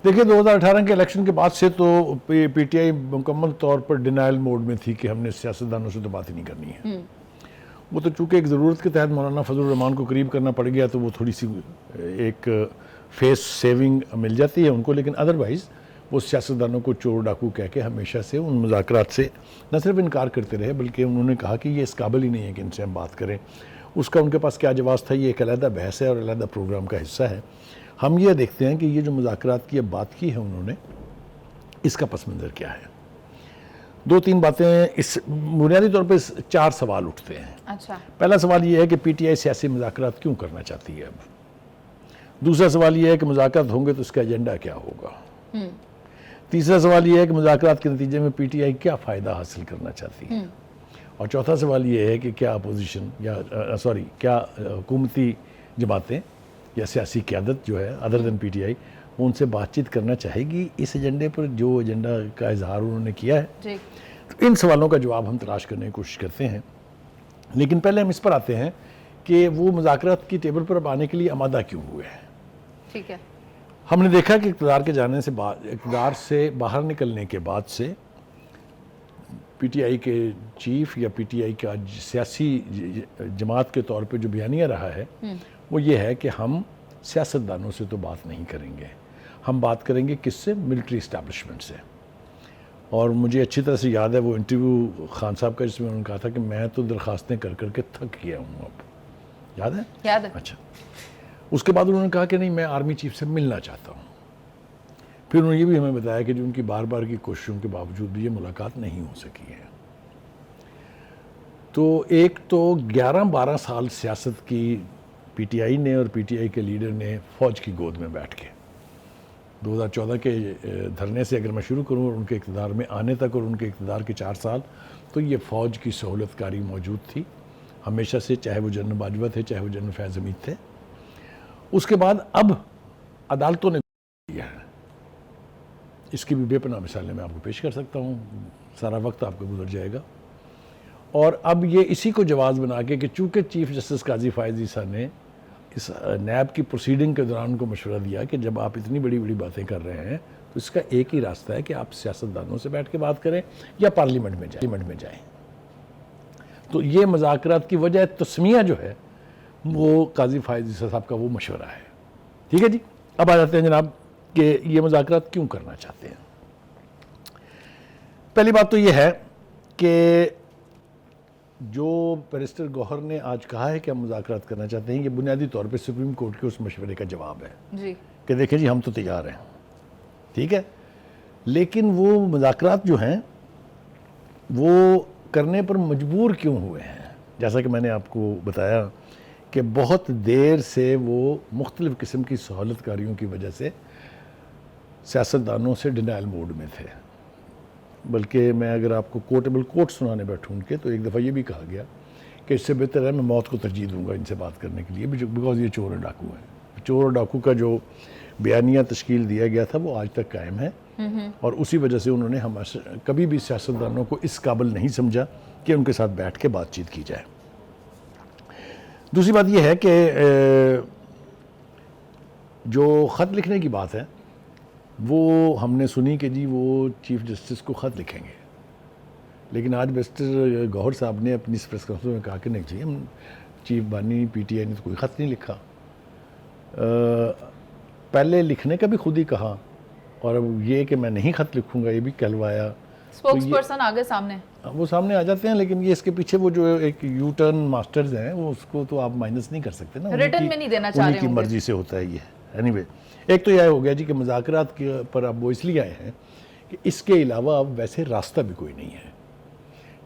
دیکھیے 2018 کے الیکشن کے بعد سے تو پی ٹی آئی مکمل طور پر ڈینائل موڈ میں تھی کہ ہم نے سیاستدانوں سے تو بات ہی نہیں کرنی ہے. وہ تو چونکہ ایک ضرورت کے تحت مولانا فضل الرحمان کو قریب کرنا پڑ گیا تو وہ تھوڑی سی ایک فیس سیونگ مل جاتی ہے ان کو, لیکن ادروائز وہ سیاستدانوں کو چور ڈاکو کہہ کے ہمیشہ سے ان مذاکرات سے نہ صرف انکار کرتے رہے بلکہ انہوں نے کہا کہ یہ اس قابل ہی نہیں ہے کہ ان سے ہم بات کریں. اس کا ان کے پاس کیا جواز تھا یہ ایک علیحدہ بحث ہے اور علیحدہ پروگرام کا حصہ ہے. ہم یہ دیکھتے ہیں کہ یہ جو مذاکرات کی اب بات کی ہے انہوں نے, اس کا پس منظر کیا ہے. 2-3 باتیں اس بنیادی طور پہ 4 سوال اٹھتے ہیں. اچھا. پہلا سوال یہ ہے کہ پی ٹی آئی سیاسی مذاکرات کیوں کرنا چاہتی ہے اب. دوسرا سوال یہ ہے کہ مذاکرات ہوں گے تو اس کا ایجنڈا کیا ہوگا. تیسرا سوال یہ ہے کہ مذاکرات کے نتیجے میں پی ٹی آئی کیا فائدہ حاصل کرنا چاہتی ہے. اور چوتھا سوال یہ ہے کہ کیا اپوزیشن کیا حکومتی جماعتیں یا سیاسی قیادت جو ہے other then P T I وہ ان سے بات چیت کرنا چاہے گی اس ایجنڈے پر جو ایجنڈا کا اظہار انہوں نے کیا ہے. جی. تو ان سوالوں کا جواب ہم تلاش کرنے کی کوشش کرتے ہیں, لیکن پہلے ہم اس پر آتے ہیں کہ وہ مذاکرات کی ٹیبل پر اب آنے کے لیے آمادہ کیوں ہوئے ہیں. ٹھیک ہے. ہم نے دیکھا کہ اقتدار سے باہر نکلنے کے بعد سے پی ٹی آئی کے چیف یا پی ٹی آئی کا سیاسی جماعت کے طور پہ جو بیانیہ رہا ہے وہ یہ ہے کہ ہم سیاستدانوں سے تو بات نہیں کریں گے, ہم بات کریں گے کس سے, ملٹری اسٹیبلشمنٹ سے. اور مجھے اچھی طرح سے یاد ہے وہ انٹرویو خان صاحب کا جس میں انہوں نے کہا تھا کہ میں تو درخواستیں کر کر کے تھک گیا ہوں. اب یاد ہے؟ یاد ہے. اچھا. اس کے بعد انہوں نے کہا کہ نہیں میں آرمی چیف سے ملنا چاہتا ہوں. پھر انہوں نے یہ بھی ہمیں بتایا کہ جو ان کی بار بار کی کوششوں کے باوجود بھی یہ ملاقات نہیں ہو سکی ہے. تو ایک تو 11-12 سال سیاست کی پی ٹی آئی نے اور پی ٹی آئی کے لیڈر نے فوج کی گود میں بیٹھ کے 2014 کے دھرنے سے اگر میں شروع کروں اور ان کے اقتدار میں آنے تک اور ان کے اقتدار کے 4 سال تو یہ فوج کی سہولت کاری موجود تھی ہمیشہ سے, چاہے وہ جنرل باجوہ تھے چاہے وہ جنرل فیض حمید تھے. اس کے بعد اب عدالتوں نے دیا ہے, اس کی بھی بے پناہ مثالیں میں آپ کو پیش کر سکتا ہوں, سارا وقت آپ کا گزر جائے گا. اور اب یہ اسی کو جواز بنا کے کہ چونکہ چیف جسٹس قاضی فائز عیسیٰ نے اس نیب کی پروسیڈنگ کے دوران ان کو مشورہ دیا کہ جب آپ اتنی بڑی بڑی باتیں کر رہے ہیں تو اس کا ایک ہی راستہ ہے کہ آپ سیاستدانوں سے بیٹھ کے بات کریں یا پارلیمنٹ میں جائیں. تو یہ مذاکرات کی وجہ تسمیہ جو ہے وہ قاضی فائز عیسیٰ صاحب کا وہ مشورہ ہے. ٹھیک ہے جی. اب آ جاتے ہیں جناب کہ یہ مذاکرات کیوں کرنا چاہتے ہیں. پہلی بات تو یہ ہے کہ جو بیرسٹر گوہر نے آج کہا ہے کہ ہم مذاکرات کرنا چاہتے ہیں یہ بنیادی طور پہ سپریم کورٹ کے اس مشورے کا جواب ہے جی کہ دیکھیں جی ہم تو تیار ہیں. ٹھیک ہے. لیکن وہ مذاکرات جو ہیں وہ کرنے پر مجبور کیوں ہوئے ہیں. جیسا کہ میں نے آپ کو بتایا کہ بہت دیر سے وہ مختلف قسم کی سہولت کاریوں کی وجہ سے سیاستدانوں سے ڈینائل موڈ میں تھے. بلکہ میں اگر آپ کو کوٹیبل کوٹ سنانے بیٹھوں ان کے تو ایک دفعہ یہ بھی کہا گیا کہ اس سے بہتر ہے میں موت کو ترجیح دوں گا ان سے بات کرنے کے لیے بیکاز یہ چور اور ڈاکو ہیں. چور اور ڈاکو کا جو بیانیہ تشکیل دیا گیا تھا وہ آج تک قائم ہے اور اسی وجہ سے انہوں نے کبھی بھی سیاستدانوں کو اس قابل نہیں سمجھا کہ ان کے ساتھ بیٹھ کے بات چیت کی جائے. دوسری بات یہ ہے کہ جو خط لکھنے کی بات ہے وہ ہم نے سنی کہ جی وہ چیف جسٹس کو خط لکھیں گے, لیکن آج بیرسٹر گوہر صاحب نے اپنی پریس کانفرنس میں کہا کہ نہیں جی ہم چیف بانی پی ٹی آئی نے تو کوئی خط نہیں لکھا. پہلے لکھنے کا بھی خود ہی کہا اور اب یہ کہ میں نہیں خط لکھوں گا یہ بھی کہلوایا. اسپوکس پرسن آگے سامنے وہ سامنے آ جاتے ہیں, لیکن یہ اس کے پیچھے وہ جو ایک یو ٹرن ماسٹرز ہیں وہ اس کو تو آپ مائنس نہیں کر سکتے نا, ریٹن میں نہیں دینا چاہ رہے ان کی مرضی سے ہوتا ہے یہ. اینی وے ایک تو یہ ہو گیا جی کہ مذاکرات کے پر اب وہ اس لیے آئے ہیں کہ اس کے علاوہ اب ویسے راستہ بھی کوئی نہیں ہے.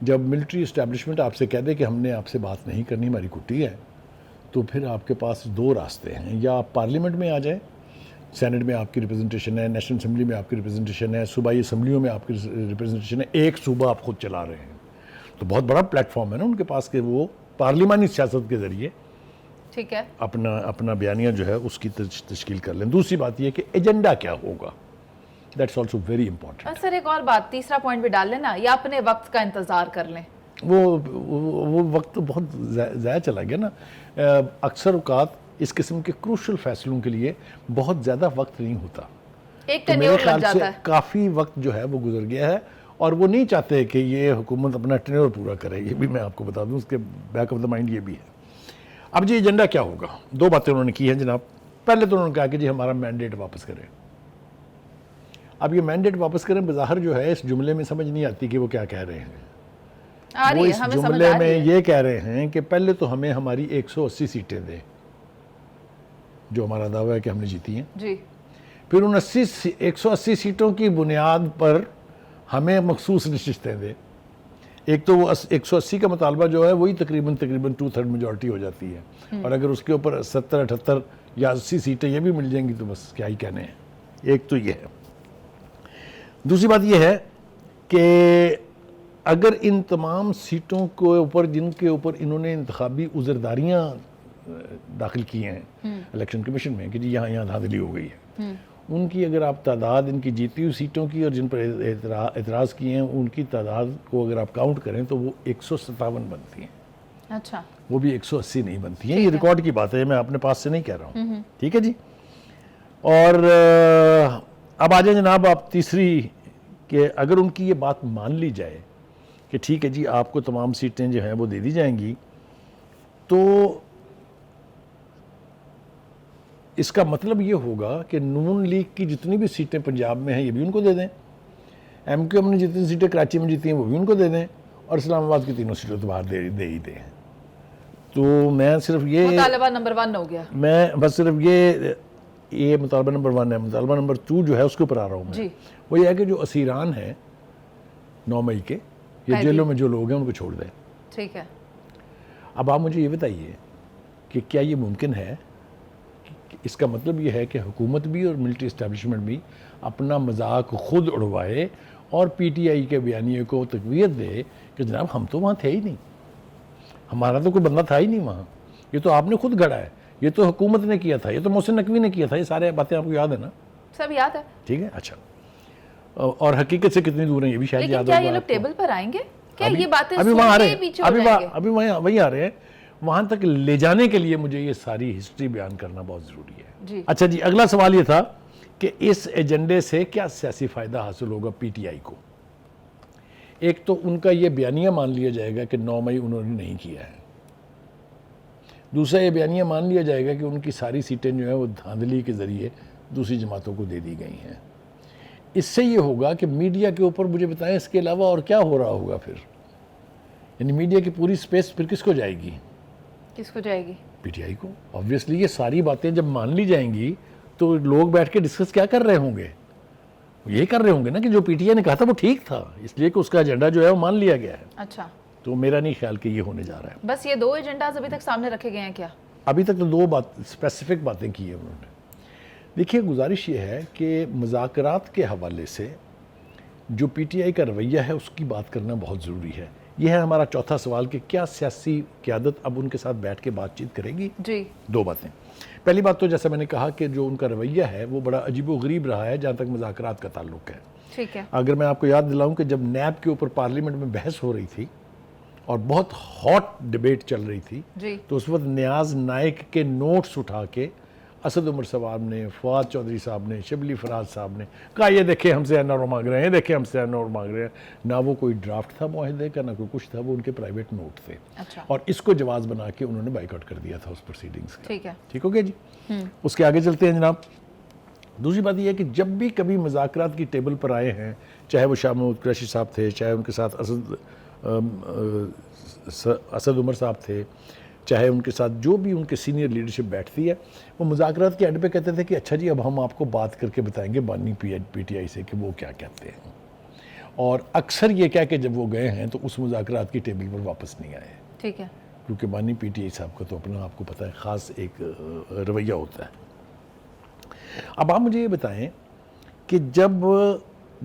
جب ملٹری اسٹیبلشمنٹ آپ سے کہہ دے کہ ہم نے آپ سے بات نہیں کرنی ہماری کٹی ہے تو پھر آپ کے پاس 2 راستے ہیں, یا آپ پارلیمنٹ میں آ جائیں, سینٹ میں آپ کی ریپرزنٹیشن ہے, نیشنل اسمبلی میں آپ کی ریپرزنٹیشن ہے, صوبائی اسمبلیوں میں آپ کی ریپرزنٹیشن ہے, ایک صوبہ آپ خود چلا رہے ہیں تو بہت بڑا پلیٹ فارم ہے نا ان کے پاس کہ وہ پارلیمانی سیاست کے ذریعے ٹھیک ہے اپنا بیانیہ جو ہے اس کی تشکیل کر لیں. دوسری بات یہ کہ ایجنڈا کیا ہوگا, دیٹس آلسو ویری امپورٹنٹ. سر ایک اور بات, تیسرا پوائنٹ بھی ڈال لیں نا, یا اپنے وقت کا انتظار کر لیں. وہ وقت تو بہت ضائع چلا گیا نا. اکثر اوقات اس قسم کے کروشل فیصلوں کے لیے بہت زیادہ وقت نہیں ہوتا. ایک تو tenure میرے لگ خیال جاتا سے ہے۔ کافی وقت جو ہے وہ گزر گیا ہے اور وہ نہیں چاہتے کہ یہ حکومت اپنا ٹینیور پورا کرے. یہ بھی میں آپ کو بتا دوں, اس کے بیک آف دا مائنڈ یہ بھی ہے. اب جی ایجنڈا کیا ہوگا؟ دو باتیں انہوں نے کی ہیں جناب. پہلے تو انہوں نے کہا کہ جی ہمارا مینڈیٹ واپس کریں. اب یہ مینڈیٹ واپس کریں بظاہر جو ہے اس جملے میں سمجھ نہیں آتی کہ وہ کیا کہہ رہے ہیں. آ وہ رہی ہے، اس ہمیں سمجھ جملے آ میں رہی ہے۔ یہ کہہ رہے ہیں کہ پہلے تو ہمیں ہماری 180 سیٹیں دیں جو ہمارا دعویٰ ہے کہ ہم نے جیتی ہیں. جی پھر ان 180 سیٹوں کی بنیاد پر ہمیں مخصوص نشستیں دیں. ایک تو وہ 180 کا مطالبہ جو ہے وہی تقریباً 2/3 میجورٹی ہو جاتی ہے, اور اگر اس کے اوپر 70 78 یا 80 سیٹیں یہ بھی مل جائیں گی تو بس کیا ہی کہنے ہیں. ایک تو یہ ہے. دوسری بات یہ ہے کہ اگر ان تمام سیٹوں کے اوپر جن کے اوپر انہوں نے انتخابی عذرداریاں داخل کی ہیں الیکشن کمیشن میں کہ جی یہاں دھاندلی ہو گئی ہے, ان کی اگر آپ تعداد ان کی جیتی ہوئی سیٹوں کی اور جن پر اعتراض کیے ہیں ان کی تعداد کو اگر آپ کاؤنٹ کریں تو وہ 157 بنتی ہیں. اچھا وہ بھی 180 نہیں بنتی ہیں. یہ ریکارڈ کی بات ہے, میں اپنے پاس سے نہیں کہہ رہا ہوں. ٹھیک ہے جی. اور اب آ جائیں جناب آپ تیسری, کہ اگر ان کی یہ بات مان لی جائے کہ ٹھیک ہے جی آپ کو تمام سیٹیں جو ہیں وہ دے دی جائیں گی, تو اس کا مطلب یہ ہوگا کہ نون لیگ کی جتنی بھی سیٹیں پنجاب میں ہیں یہ بھی ان کو دے دیں, ایم کیو ایم نے جتنی سیٹیں کراچی میں جیتی ہیں وہ بھی ان کو دے دیں, اور اسلام آباد کی تینوں سیٹوں تو باہر دے ہی دیں. تو میں صرف یہ مطالبہ نمبر 1 ہو گیا. میں بس صرف یہ مطالبہ نمبر 1 ہے. مطالبہ نمبر 2 جو ہے اس کے اوپر آ رہا ہوں میں. جی وہ یہ ہے کہ جو اسیران ہیں 9 مئی کے, یہ جیلوں میں جو لوگ ہیں ان کو چھوڑ دیں. ٹھیک ہے. اب آپ مجھے یہ بتائیے کہ کیا یہ ممکن ہے؟ اس کا مطلب یہ ہے کہ حکومت بھی اور ملٹری اسٹیبلشمنٹ بھی اپنا مذاق خود اڑوائے اور پی ٹی آئی کے بیانیے کو تقویت دے کہ جناب ہم تو وہاں تھے ہی نہیں, ہمارا تو کوئی بندہ تھا ہی نہیں وہاں, یہ تو آپ نے خود گھڑا ہے, یہ تو حکومت نے کیا تھا, یہ تو محسن نقوی نے کیا تھا. یہ سارے باتیں آپ کو یاد ہے نا؟ سب یاد ہے. ٹھیک ہے. اچھا, اور حقیقت سے کتنی دور ہیں یہ بھی شاید لیکن یاد کیا ہوگا یہ لوگ آپ کو. ٹیبل پر آئیں گے؟ کیا یہ باتیں ابھی سن وہاں آ رہے کے ہیں, پیچھے ہو جائیں گے؟ ابھی وہی آ رہے ہیں. وہاں تک لے جانے کے لیے مجھے یہ ساری ہسٹری بیان کرنا بہت ضروری ہے. جی اچھا جی, اگلا سوال یہ تھا کہ اس ایجنڈے سے کیا سیاسی فائدہ حاصل ہوگا پی ٹی آئی کو. ایک تو ان کا یہ بیانیہ مان لیا جائے گا کہ 9 مئی انہوں نے نہیں کیا ہے. دوسرا یہ بیانیہ مان لیا جائے گا کہ ان کی ساری سیٹیں جو ہیں وہ دھاندلی کے ذریعے دوسری جماعتوں کو دے دی گئی ہیں. اس سے یہ ہوگا کہ میڈیا کے اوپر مجھے بتائیں اس کے علاوہ اور کیا ہو رہا ہوگا پھر, یعنی میڈیا کی پوری سپیس پھر کس کو جائے گی؟ کس کو جائے گی؟ پی ٹی آئی کو. آبویسلی یہ ساری باتیں جب مان لی جائیں گی تو لوگ بیٹھ کے ڈسکس کیا کر رہے ہوں گے؟ یہ کر رہے ہوں گے نا کہ جو پی ٹی آئی نے کہا تھا وہ ٹھیک تھا, اس لیے کہ اس کا ایجنڈا جو ہے وہ مان لیا گیا ہے. اچھا, تو میرا نہیں خیال کہ یہ ہونے جا رہا ہے. بس یہ 2 ایجنڈاز ابھی تک سامنے رکھے گئے ہیں کیا؟ ابھی تک تو 2 اسپیسیفک باتیں کی ہیں انہوں نے. دیکھیے گزارش یہ ہے کہ مذاکرات کے حوالے سے جو پی ٹی آئی کا رویہ ہے اس کی بات کرنا بہت ضروری ہے. یہ ہے ہمارا چوتھا سوال کہ کیا سیاسی قیادت اب ان کے ساتھ بیٹھ کے بات چیت کرے گی؟ جی 2 باتیں. پہلی بات تو جیسا میں نے کہا کہ جو ان کا رویہ ہے وہ بڑا عجیب و غریب رہا ہے جہاں تک مذاکرات کا تعلق ہے. ٹھیک ہے. اگر میں آپ کو یاد دلاؤں کہ جب نیب کے اوپر پارلیمنٹ میں بحث ہو رہی تھی اور بہت ہاٹ ڈیبیٹ چل رہی تھی, جی تو اس وقت نیاز نائک کے نوٹس اٹھا کے اسد عمر صاحب نے, فواد چودھری صاحب نے, شبلی فراز صاحب نے کہا یہ دیکھیں ہم سے این آر او مانگ رہے ہیں, دیکھیں ہم سے این آر او مانگ رہے ہیں. نہ وہ کوئی ڈرافٹ تھا معاہدے کا, نہ کوئی کچھ تھا, وہ ان کے پرائیویٹ نوٹ تھے. اچھا, اور اس کو جواز بنا کے انہوں نے بائیکاٹ کر دیا تھا اس پروسیڈنگز کا. ٹھیک ہے. ٹھیک ہو گیا جی. اس کے آگے چلتے ہیں جناب. دوسری بات یہ ہے کہ جب بھی کبھی مذاکرات کی ٹیبل پر آئے ہیں, چاہے وہ شاہ محمود قریشی صاحب تھے, چاہے ان کے ساتھ اسد عمر صاحب تھے, چاہے ان کے ساتھ جو بھی ان کے سینئر لیڈرشپ بیٹھتی ہے, وہ مذاکرات کے اینڈ پہ کہتے تھے کہ اچھا جی اب ہم آپ کو بات کر کے بتائیں گے بانی پی ٹی آئی سے کہ وہ کیا کہتے ہیں. اور اکثر یہ کہہ کہ جب وہ گئے ہیں تو اس مذاکرات کی ٹیبل پر واپس نہیں آئے. ٹھیک ہے. کیونکہ بانی پی ٹی آئی صاحب کا تو اپنا آپ کو پتہ ہے خاص ایک رویہ ہوتا ہے. اب آپ مجھے یہ بتائیں کہ جب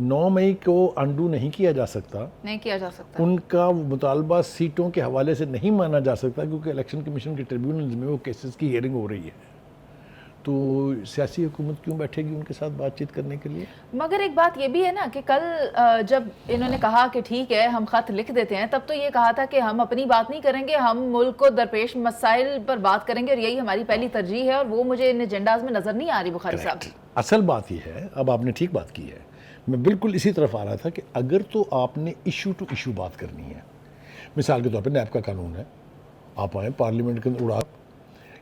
9 مئی کو انڈو نہیں کیا جا سکتا, نہیں کیا جا سکتا, ان کا مطالبہ سیٹوں کے حوالے سے نہیں مانا جا سکتا کیونکہ الیکشن کمیشن کے ٹریبیونلز میں وہ کیسز کی ہیئرنگ ہو رہی ہے, تو سیاسی حکومت کیوں بیٹھے گی ان کے ساتھ بات چیت کرنے کے لیے؟ مگر ایک بات یہ بھی ہے نا کہ کل جب انہوں نے کہا کہ ٹھیک ہے ہم خط لکھ دیتے ہیں، تب تو یہ کہا تھا کہ ہم اپنی بات نہیں کریں گے، ہم ملک کو درپیش مسائل پر بات کریں گے اور یہی ہماری پہلی ترجیح ہے، اور وہ مجھے ان ایجنڈاز میں نظر نہیں آ رہی بخاری صاحب۔ اصل بات یہ ہے، اب آپ نے ٹھیک بات کی ہے، میں بالکل اسی طرف آ رہا تھا کہ اگر تو آپ نے ایشو ٹو ایشو بات کرنی ہے، مثال کے طور پہ نیب کا قانون ہے، آپ آئیں پارلیمنٹ کے اندر اڑا،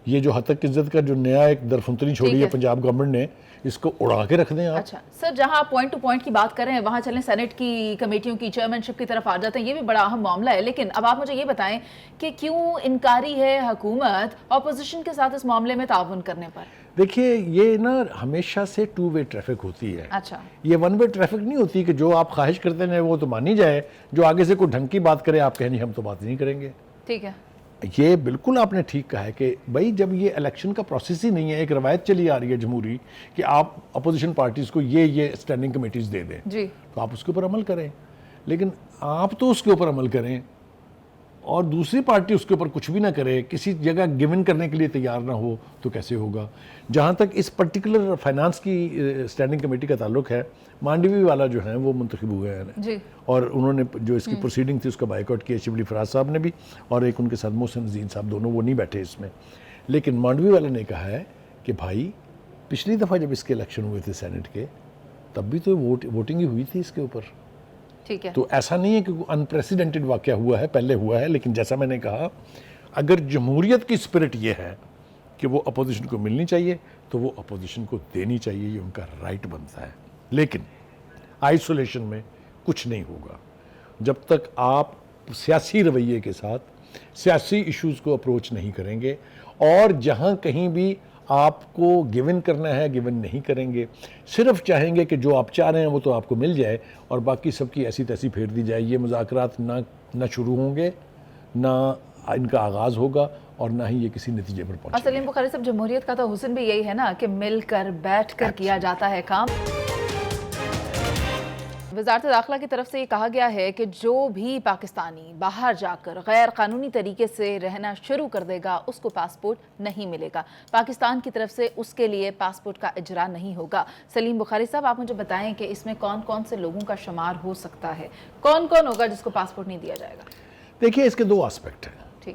یہ جو حد تک عزت کا جو نیا ایک درفنتنی چھوڑی ہے پنجاب گورنمنٹ نے، اس کو اڑا کے رکھ دیں آپ۔ اچھا سر، جہاں آپ پوائنٹ ٹو پوائنٹ کی بات کر رہے ہیں وہاں چلیں سینٹ کی کمیٹیوں کی چیئرمین شپ کی طرف آ جاتے ہیں، یہ بھی بڑا اہم معاملہ ہے، لیکن اب آپ مجھے یہ بتائیں کہ کیوں انکاری ہے حکومت اپوزیشن کے ساتھ اس معاملے میں تعاون کرنے پر؟ دیکھیے یہ نا ہمیشہ سے ٹو وے ٹریفک ہوتی ہے، اچھا یہ ون وے ٹریفک نہیں ہوتی کہ جو آپ خواہش کرتے ہیں وہ تو مانی جائے، جو آگے سے کوئی ڈھنگ کی بات کرے آپ کہیں نہیں ہم تو بات نہیں کریں گے۔ ٹھیک ہے، یہ بالکل آپ نے ٹھیک کہا ہے کہ بھائی جب یہ الیکشن کا پروسیس ہی نہیں ہے، ایک روایت چلی آ رہی ہے جمہوری کہ آپ اپوزیشن پارٹیز کو یہ اسٹینڈنگ کمیٹیز دے دیں جی تو آپ اس کے اوپر عمل کریں، لیکن آپ تو اس کے اوپر عمل کریں اور دوسری پارٹی اس کے اوپر کچھ بھی نہ کرے، کسی جگہ گیون کرنے کے لیے تیار نہ ہو تو کیسے ہوگا؟ جہاں تک اس پرٹیکولر فائنانس کی اسٹینڈنگ کمیٹی کا تعلق ہے، مانڈوی والا جو ہیں وہ منتخب ہوئے ہیں جی اور انہوں نے جو اس کی پروسیڈنگ تھی اس کا بائیک آؤٹ کیا، شبلی فراز صاحب نے بھی اور ایک ان کے ساتھ محسن زین صاحب، دونوں وہ نہیں بیٹھے اس میں، لیکن مانڈوی والے نے کہا ہے کہ بھائی پچھلی دفعہ جب اس کے الیکشن ہوئے تھے سینٹ کے تب بھی تو ووٹنگ ہی ہوئی تھی اس کے اوپر، ٹھیک ہے، تو ایسا نہیں ہے کہ انپریسیڈنٹڈ واقعہ ہوا ہے، پہلے ہوا ہے، لیکن جیسا میں نے کہا اگر جمہوریت کی اسپرٹ یہ ہے کہ وہ اپوزیشن کو ملنی چاہیے تو وہ اپوزیشن کو دینی چاہیے، یہ ان کا رائٹ بنتا ہے، لیکن آئسولیشن میں کچھ نہیں ہوگا جب تک آپ سیاسی رویے کے ساتھ سیاسی ایشوز کو اپروچ نہیں کریں گے، اور جہاں کہیں بھی آپ کو گیون کرنا ہے گیون نہیں کریں گے، صرف چاہیں گے کہ جو آپ چاہ رہے ہیں وہ تو آپ کو مل جائے اور باقی سب کی ایسی تیسی پھیر دی جائے، یہ مذاکرات نہ شروع ہوں گے، نہ ان کا آغاز ہوگا اور نہ ہی یہ کسی نتیجے پر پہنچے گا۔ سلیم بخاری صاحب، جمہوریت کا تو حسن بھی یہی ہے نا کہ مل کر بیٹھ کر کیا جاتا ہے کام۔ وزارت داخلہ کی طرف سے یہ کہا گیا ہے کہ جو بھی پاکستانی باہر جا کر غیر قانونی طریقے سے رہنا شروع کر دے گا اس کو پاسپورٹ نہیں ملے گا، پاکستان کی طرف سے اس کے لیے پاسپورٹ کا اجرا نہیں ہوگا۔ سلیم بخاری صاحب، آپ مجھے بتائیں کہ اس میں کون کون سے لوگوں کا شمار ہو سکتا ہے، کون کون ہوگا جس کو پاسپورٹ نہیں دیا جائے گا؟ دیکھیے اس کے دو آسپیکٹ ہیں،